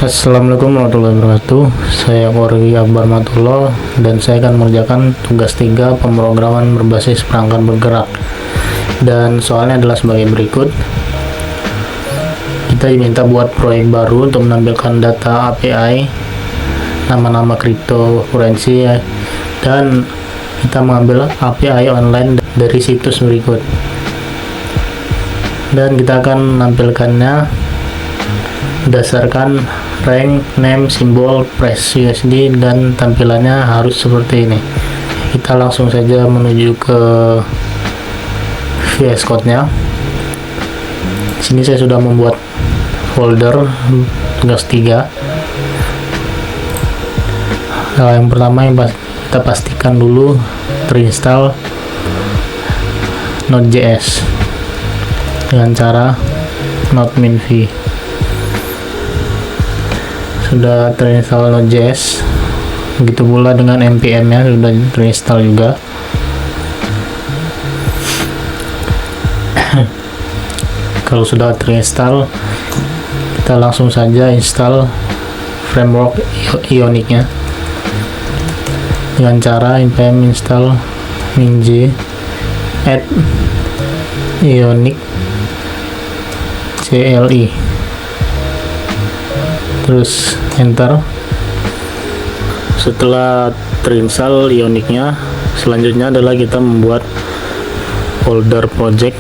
Assalamualaikum warahmatullahi wabarakatuh. Saya Korwi Akbar Matullah dan saya akan mengerjakan tugas 3 pemrograman berbasis perangkat bergerak. Dan soalnya adalah sebagai berikut. Kita diminta buat proyek baru untuk menampilkan data API, nama-nama cryptocurrency, dan kita mengambil API online dari situs berikut. Dan kita akan menampilkannya berdasarkan rank, name, simbol, price USD, dan tampilannya harus seperti ini. Kita langsung saja menuju ke VS Code nya. Sini saya sudah membuat folder tugas 3. Nah, yang pertama yang kita pastikan dulu terinstall Node.js dengan cara node-minv. Sudah terinstall Node.js, begitu pula dengan npm nya sudah terinstall juga. Kalau sudah terinstall, kita langsung saja install framework Ionic nya dengan cara npm install minj add ionic CLI, terus enter. Setelah terinstall Ionic-nya, selanjutnya adalah kita membuat folder project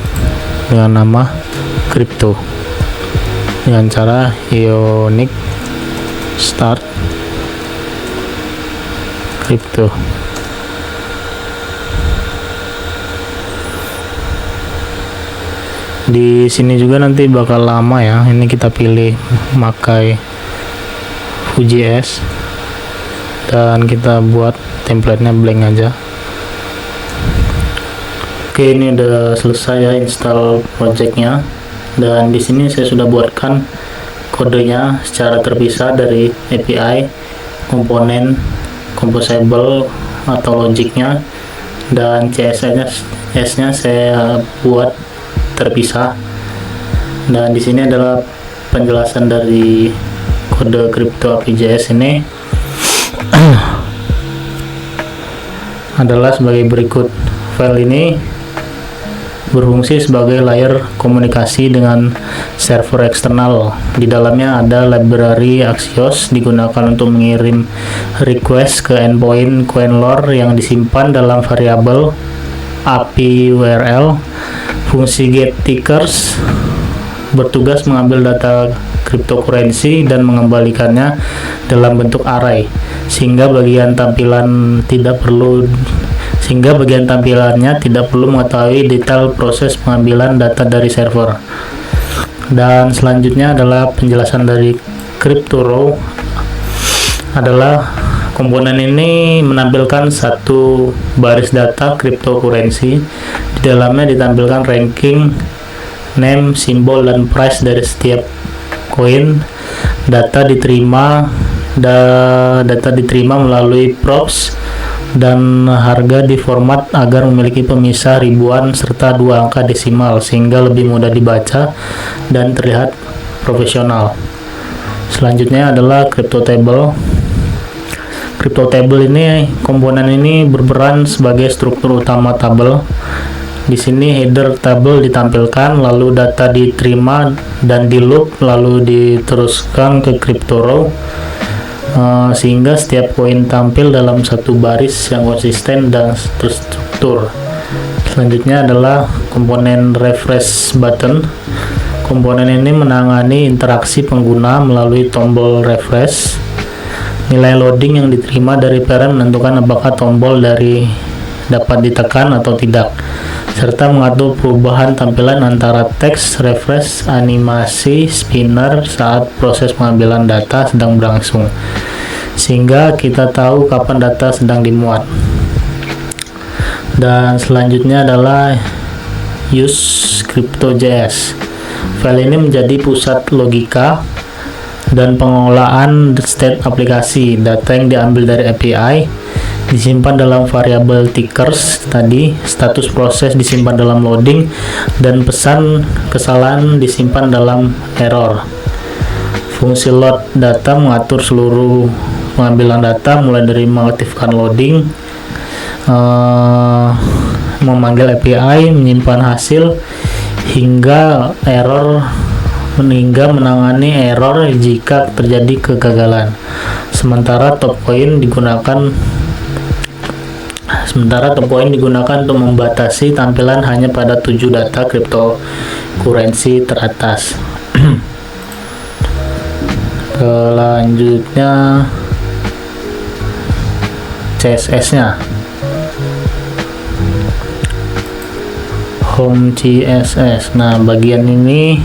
dengan nama crypto dengan cara ionic start crypto. Di sini juga nanti bakal lama ya, ini kita pilih pakai Vue.js dan kita buat template-nya blank aja. Oke, ini udah selesai ya install project-nya, dan di sini saya sudah buatkan kodenya secara terpisah dari API, komponen, composable atau logiknya, dan CSS-nya saya buat terpisah. Dan di sini adalah penjelasan dari kode crypto API.js ini adalah sebagai berikut. File ini berfungsi sebagai layer komunikasi dengan server eksternal. Di dalamnya ada library Axios digunakan untuk mengirim request ke endpoint Coinlore yang disimpan dalam variabel API URL. Fungsi getTickers bertugas mengambil data cryptocurrency dan mengembalikannya dalam bentuk array, sehingga bagian tampilannya tidak perlu mengetahui detail proses pengambilan data dari server. Dan selanjutnya adalah penjelasan dari CryptoRow. Adalah komponen ini menampilkan satu baris data cryptocurrency. Di dalamnya ditampilkan ranking, name, simbol, dan price dari setiap koin. Data diterima melalui props, dan harga diformat agar memiliki pemisah ribuan serta 2 angka desimal sehingga lebih mudah dibaca dan terlihat profesional. Selanjutnya adalah CryptoTable. CryptoTable ini, komponen ini berperan sebagai struktur utama tabel. Di sini header tabel ditampilkan, lalu data diterima dan di loop lalu diteruskan ke CryptoRow, sehingga setiap koin tampil dalam satu baris yang konsisten dan terstruktur. Selanjutnya adalah komponen refresh button. Komponen ini menangani interaksi pengguna melalui tombol refresh. Nilai loading yang diterima dari parent menentukan apakah tombol dapat ditekan atau tidak, serta mengatur perubahan tampilan antara teks, refresh, animasi, spinner saat proses pengambilan data sedang berlangsung, sehingga kita tahu kapan data sedang dimuat. Dan selanjutnya adalah use crypto.js. File ini menjadi pusat logika dan pengolahan state aplikasi. Data yang diambil dari API disimpan dalam variabel tickers tadi, status proses disimpan dalam loading, dan pesan kesalahan disimpan dalam error. Fungsi load data mengatur seluruh pengambilan data, mulai dari mengaktifkan loading, memanggil API, menyimpan hasil, hingga menangani error jika terjadi kegagalan. Sementara top point digunakan untuk membatasi tampilan hanya pada 7 data cryptocurrency teratas. Selanjutnya CSS-nya. Home CSS. Nah, bagian ini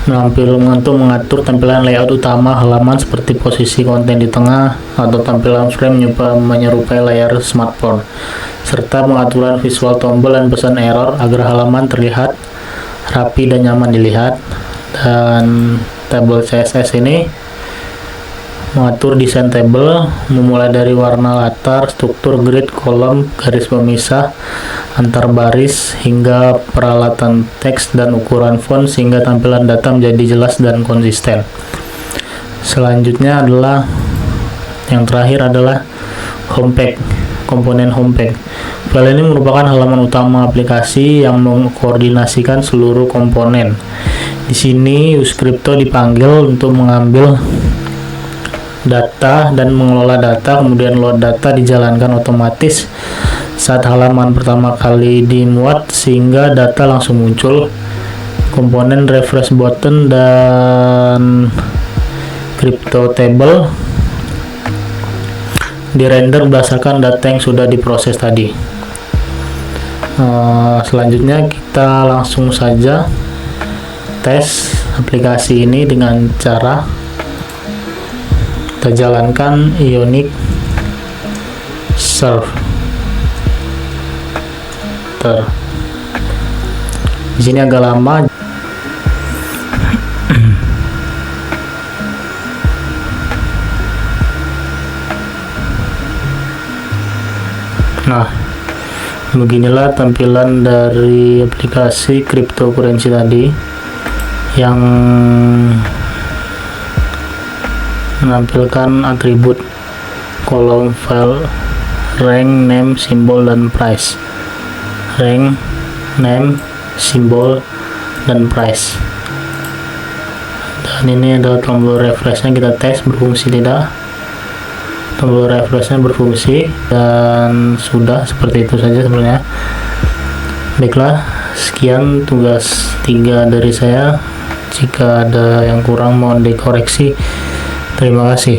untuk mengatur tampilan layout utama halaman seperti posisi konten di tengah atau tampilan frame menyerupai layar smartphone, serta pengaturan visual tombol dan pesan error agar halaman terlihat rapi dan nyaman dilihat. Dan tabel CSS ini mengatur desain tabel, memulai dari warna latar, struktur grid, kolom, garis pemisah antar baris, hingga peralatan teks dan ukuran font sehingga tampilan data menjadi jelas dan konsisten. Selanjutnya yang terakhir adalah homepage, komponen homepage. File ini merupakan halaman utama aplikasi yang mengkoordinasikan seluruh komponen. Di sini Uscrypto dipanggil untuk mengambil data dan mengelola data, kemudian load data dijalankan otomatis saat halaman pertama kali dimuat sehingga data langsung muncul. Komponen refresh button dan crypto table dirender berdasarkan data yang sudah diproses tadi. Selanjutnya kita langsung saja tes aplikasi ini dengan cara kita jalankan Ionic Server. Di sini agak lama. Nah, beginilah tampilan dari aplikasi cryptocurrency tadi yang menampilkan atribut kolom file rank, name, simbol, dan price. Rank, name, simbol, dan price. Dan ini adalah tombol refreshnya, kita tes berfungsi tidak. Tombol refreshnya berfungsi dan sudah, seperti itu saja sebenarnya. Baiklah, sekian tugas 3 dari saya. Jika ada yang kurang mohon dikoreksi. Terima kasih.